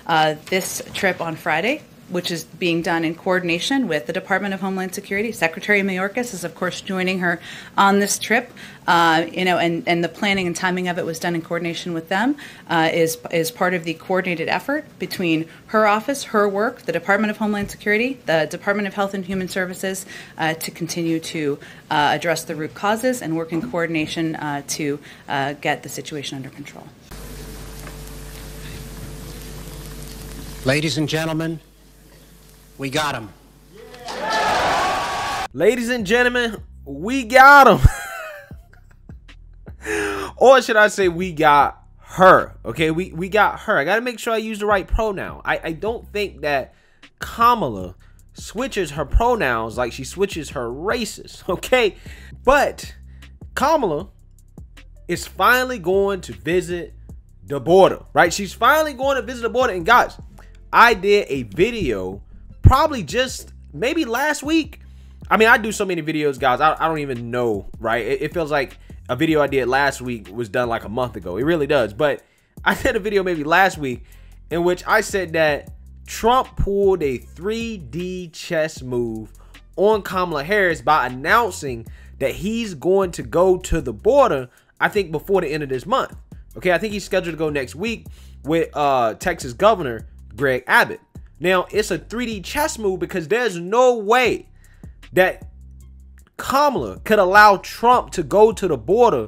this trip on Friday, which is being done in coordination with the Department of Homeland Security. Secretary Mayorkas is, of course, joining her on this trip. And the planning and timing of it was done in coordination with them, is part of the coordinated effort between her office, her work, the Department of Homeland Security, the Department of Health and Human Services, to continue to address the root causes and work in coordination to get the situation under control. Ladies and gentlemen, we got him. Ladies and gentlemen, we got him. Or should I say we got her? Okay, we got her. I got to make sure I use the right pronoun. I don't think that Kamala switches her pronouns like she switches her races. Okay, but Kamala is finally going to visit the border, right? She's finally going to visit the border. And guys, I did a video probably just maybe last week. I mean, I do so many videos, guys. I don't even know, right? It feels like a video I did last week was done like a month ago. It really does. But I did a video maybe last week in which I said that Trump pulled a 3D chess move on Kamala Harris by announcing that he's going to go to the border, I think, before the end of this month. Okay, I think he's scheduled to go next week with Texas Governor Greg Abbott. Now, it's a 3D chess move because there's no way that Kamala could allow Trump to go to the border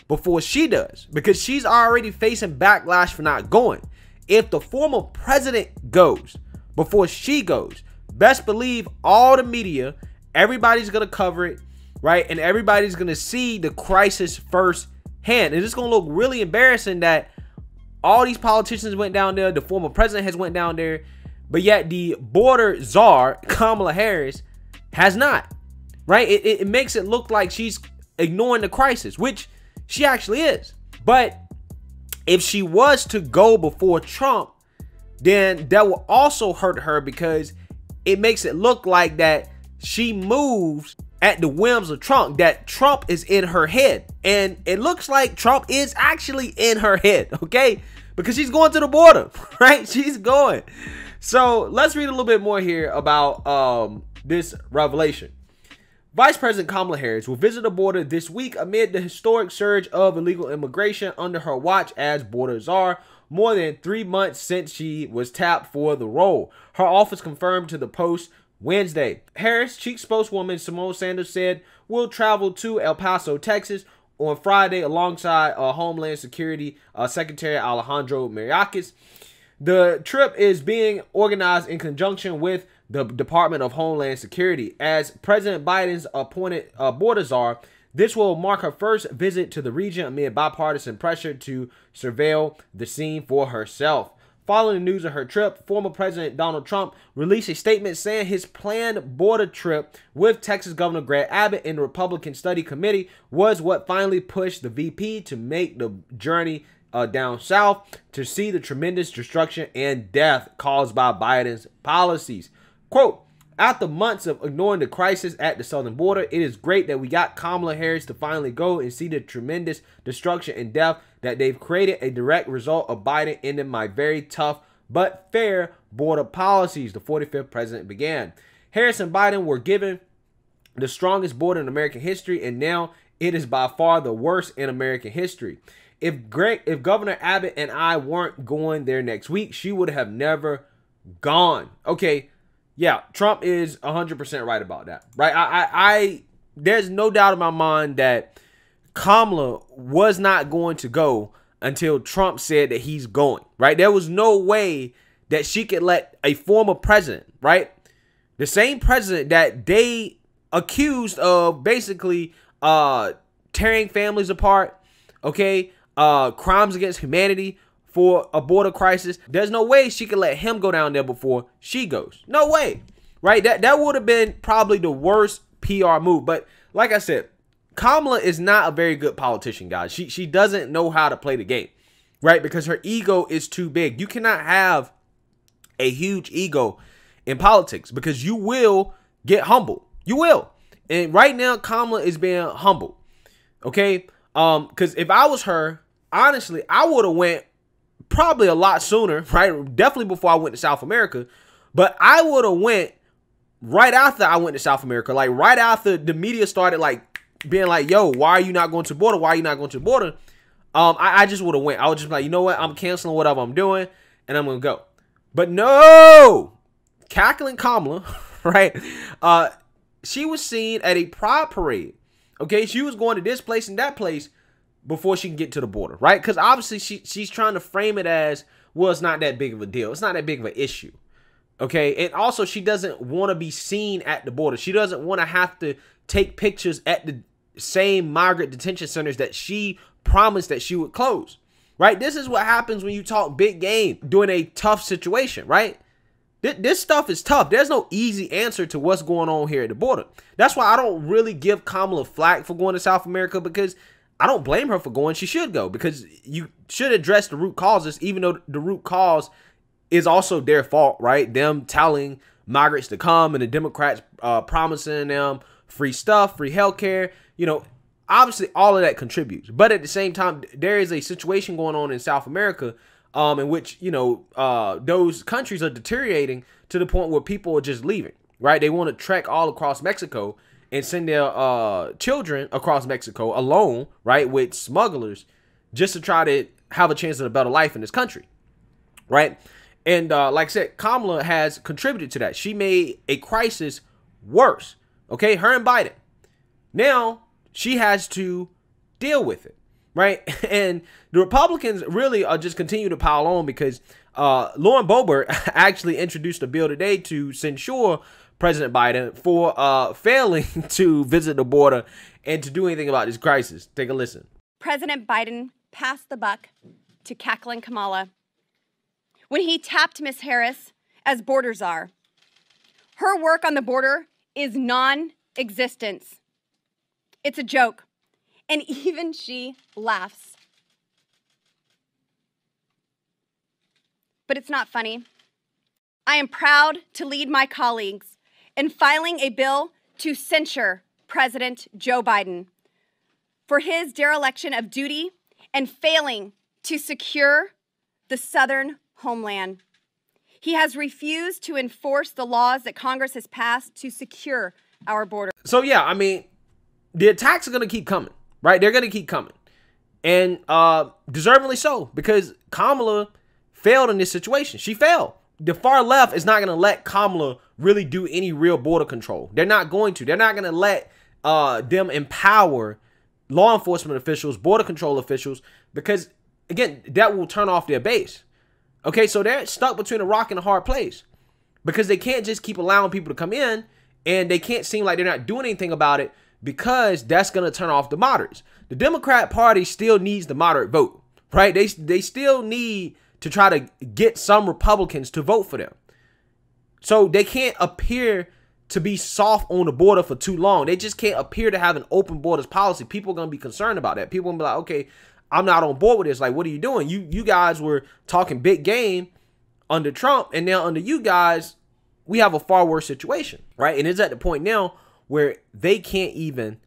before she does, because she's already facing backlash for not going. If the former president goes before she goes, best believe all the media, everybody's going to cover it, right? And everybody's going to see the crisis firsthand. And it's going to look really embarrassing that all these politicians went down there, the former president has went down there, but yet the border czar, Kamala Harris, has not, right? It makes it look like she's ignoring the crisis, which she actually is. But if she was to go before Trump, then that will also hurt her, because it makes it look like that she moves at the whims of Trump, that Trump is in her head. And it looks like Trump is actually in her head, okay? Because she's going to the border, right? She's going. So let's read a little bit more here about this revelation. Vice President Kamala Harris will visit the border this week amid the historic surge of illegal immigration under her watch as border czar, more than 3 months since she was tapped for the role. Her office confirmed to the Post Wednesday. Harris, chief spokeswoman Symone Sanders, said will travel to El Paso, Texas on Friday alongside Homeland Security Secretary Alejandro Mayorkas. The trip is being organized in conjunction with the Department of Homeland Security. As President Biden's appointed border czar, this will mark her first visit to the region amid bipartisan pressure to surveil the scene for herself. Following the news of her trip, former President Donald Trump released a statement saying his planned border trip with Texas Governor Greg Abbott and the Republican Study Committee was what finally pushed the VP to make the journey down south to see the tremendous destruction and death caused by Biden's policies. Quote, after months of ignoring the crisis at the southern border, it is great that we got Kamala Harris to finally go and see the tremendous destruction and death that they've created, a direct result of Biden ending my very tough but fair border policies, the 45th president began. Harris and Biden were given the strongest border in American history, and now it is by far the worst in American history. If Governor Abbott and I weren't going there next week, she would have never gone. Okay, yeah, Trump is 100% right about that, right? There's no doubt in my mind that Kamala was not going to go until Trump said that he's going, right? There was no way that she could let a former president, right? The same president that they accused of basically tearing families apart, okay, crimes against humanity for a border crisis. There's no way she could let him go down there before she goes. No way, right? That would have been probably the worst PR move. But like I said, Kamala is not a very good politician, guys. She doesn't know how to play the game, right? Because her ego is too big. You cannot have a huge ego in politics because you will get humbled. You will. And right now, Kamala is being humbled, okay? Because if I was her, honestly, I would have went probably a lot sooner, right? Definitely before I went to South America. But I would have went right after I went to South America, like right after the media started like being like, yo, why are you not going to the border? Why are you not going to the border? I just would have went. I would just be like, you know what? I'm canceling whatever I'm doing and I'm going to go. But no, cackling Kamala, right? She was seen at a pride parade. Okay, she was going to this place and that place before she can get to the border, right? Because obviously she's trying to frame it as, well, it's not that big of a deal. It's not that big of an issue. Okay, and also she doesn't want to be seen at the border. She doesn't want to have to take pictures at the same migrant detention centers that she promised that she would close, right? This is what happens when you talk big game during a tough situation, right? This stuff is tough. There's no easy answer to what's going on here at the border. That's why I don't really give Kamala flack for going to South America, because I don't blame her for going. She should go, because you should address the root causes, even though the root cause is also their fault, right? Them telling migrants to come and the Democrats promising them free stuff, free healthcare. You know, obviously all of that contributes. But at the same time, there is a situation going on in South America in which, you know, those countries are deteriorating to the point where people are just leaving, right? They want to trek all across Mexico and send their children across Mexico alone, right, with smugglers, just to try to have a chance at a better life in this country, right? And like I said, Kamala has contributed to that. She made a crisis worse, okay? Her and Biden. Now she has to deal with it, right? And the Republicans really are just continue to pile on, because Lauren Boebert actually introduced a bill today to censure President Biden for failing to visit the border and to do anything about this crisis. Take a listen. President Biden passed the buck to cackling Kamala when he tapped Ms. Harris as border czar. Her work on the border is non-existent. It's a joke, and even she laughs. But it's not funny. I am proud to lead my colleagues in filing a bill to censure President Joe Biden for his dereliction of duty and failing to secure the southern homeland. He has refused to enforce the laws that Congress has passed to secure our border. So yeah, I mean, the attacks are going to keep coming, right? They're going to keep coming. And deservedly so, because Kamala failed in this situation. She failed. The far left is not going to let Kamala really do any real border control. They're not going to. They're not going to let them empower law enforcement officials, border control officials, because, again, that will turn off their base. Okay, so they're stuck between a rock and a hard place, because they can't just keep allowing people to come in, and they can't seem like they're not doing anything about it, because that's going to turn off the moderates. The Democrat Party still needs the moderate vote, right? They still need to try to get some Republicans to vote for them. So they can't appear to be soft on the border for too long. They just can't appear to have an open borders policy. People are going to be concerned about that. People are going to be like, okay, I'm not on board with this. Like, what are you doing? You guys were talking big game under Trump, and now under you guys, we have a far worse situation, right? And it's at the point now where they can't even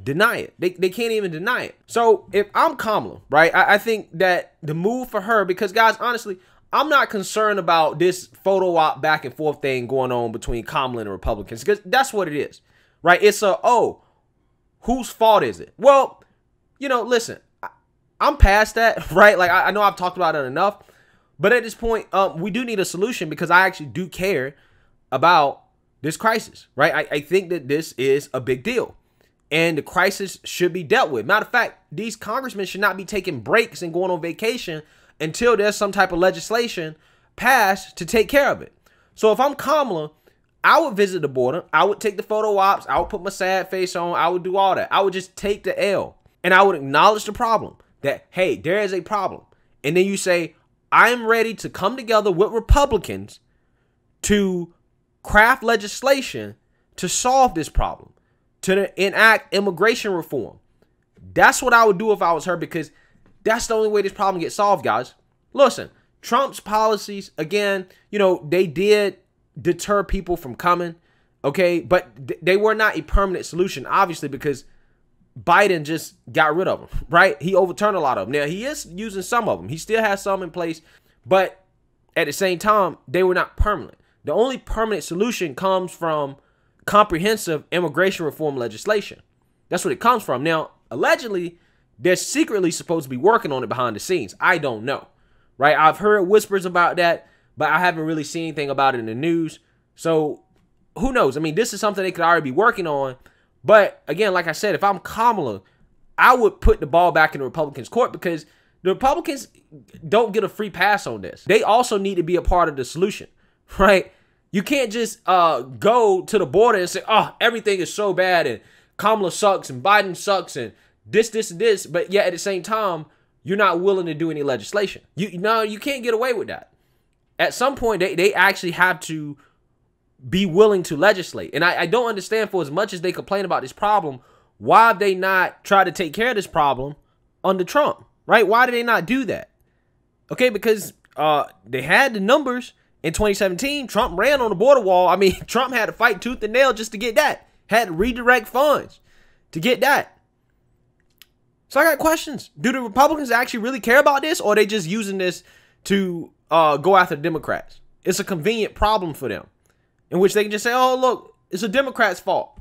deny it. They can't even deny it. So if I'm Kamala, right, I think that the move for her, because guys, honestly, I'm not concerned about this photo op back and forth thing going on between Kamala and the Republicans, because that's what it is, right? It's whose fault is it? Well, you know, listen, I'm past that, right? Like, I know I've talked about it enough, but at this point, we do need a solution, because I actually do care about this crisis, right? I think that this is a big deal, and the crisis should be dealt with. Matter of fact, these congressmen should not be taking breaks and going on vacation until there's some type of legislation passed to take care of it. So if I'm Kamala, I would visit the border. I would take the photo ops. I would put my sad face on. I would do all that. I would just take the L, and I would acknowledge the problem, that, hey, there is a problem. And then you say, I am ready to come together with Republicans to craft legislation to solve this problem, to enact immigration reform. That's what I would do if I was her, because that's the only way this problem gets solved, guys. Listen, Trump's policies, again, you know, they did deter people from coming, okay? But they were not a permanent solution, obviously, because Biden just got rid of them, right? He overturned a lot of them. Now, he is using some of them. He still has some in place, but at the same time, they were not permanent. The only permanent solution comes from comprehensive immigration reform legislation. That's what it comes from. Now, allegedly, they're secretly supposed to be working on it behind the scenes. I don't know, right? I've heard whispers about that, but I haven't really seen anything about it in the news. So who knows? I mean, this is something they could already be working on. But again, like I said, if I'm Kamala, I would put the ball back in the Republicans' court, because the Republicans don't get a free pass on this. They also need to be a part of the solution, right? You can't just go to the border and say, oh, everything is so bad and Kamala sucks and Biden sucks and this, but yet at the same time, you're not willing to do any legislation. You can't get away with that. At some point, they actually have to be willing to legislate. And I don't understand, for as much as they complain about this problem, why have they not tried to take care of this problem under Trump, right? Why did they not do that? Okay, because they had the numbers in 2017. Trump ran on the border wall. I mean, Trump had to fight tooth and nail just to get that. Had to redirect funds to get that. So I got questions. Do the Republicans actually really care about this, or are they just using this to go after the Democrats? It's a convenient problem for them, in which they can just say, oh, look, it's a Democrat's fault,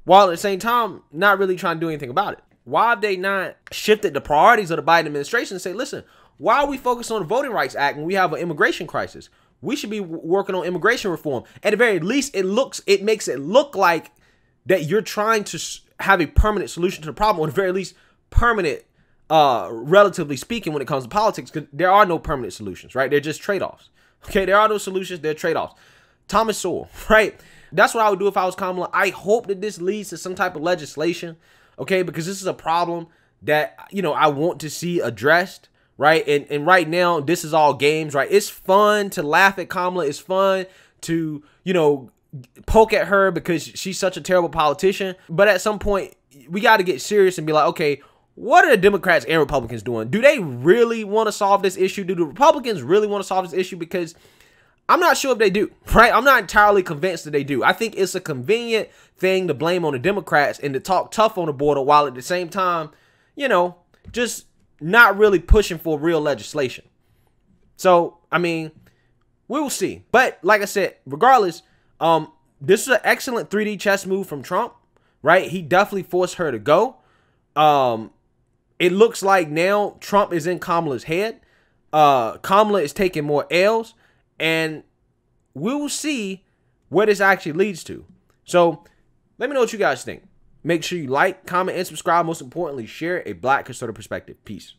while at the same time not really trying to do anything about it. Why have they not shifted the priorities of the Biden administration and say, listen, why are we focused on the Voting Rights Act when we have an immigration crisis? We should be working on immigration reform. At the very least, it makes it look like that you're trying to have a permanent solution to the problem, or at the very least permanent, relatively speaking, when it comes to politics, because there are no permanent solutions, right? They're just trade-offs. Okay, there are no solutions, they're trade-offs. Thomas Sowell, right? That's what I would do if I was Kamala. I hope that this leads to some type of legislation, okay? Because this is a problem that, I want to see addressed, right? And right now, this is all games, right? It's fun to laugh at Kamala. It's fun to, poke at her because she's such a terrible politician. But at some point, we got to get serious and be like, okay, what are the Democrats and Republicans doing? Do they really want to solve this issue? Do the Republicans really want to solve this issue? Because I'm not sure if they do, right? I'm not entirely convinced that they do. I think it's a convenient thing to blame on the Democrats and to talk tough on the border, while at the same time, just not really pushing for real legislation. So, I mean, we will see. But like I said, regardless, this is an excellent 3D chess move from Trump, right? He definitely forced her to go. It looks like now Trump is in Kamala's head. Kamala is taking more L's, and we will see where this actually leads to. So let me know what you guys think. Make sure you like, comment, and subscribe. Most importantly, share a Black conservative perspective. Peace.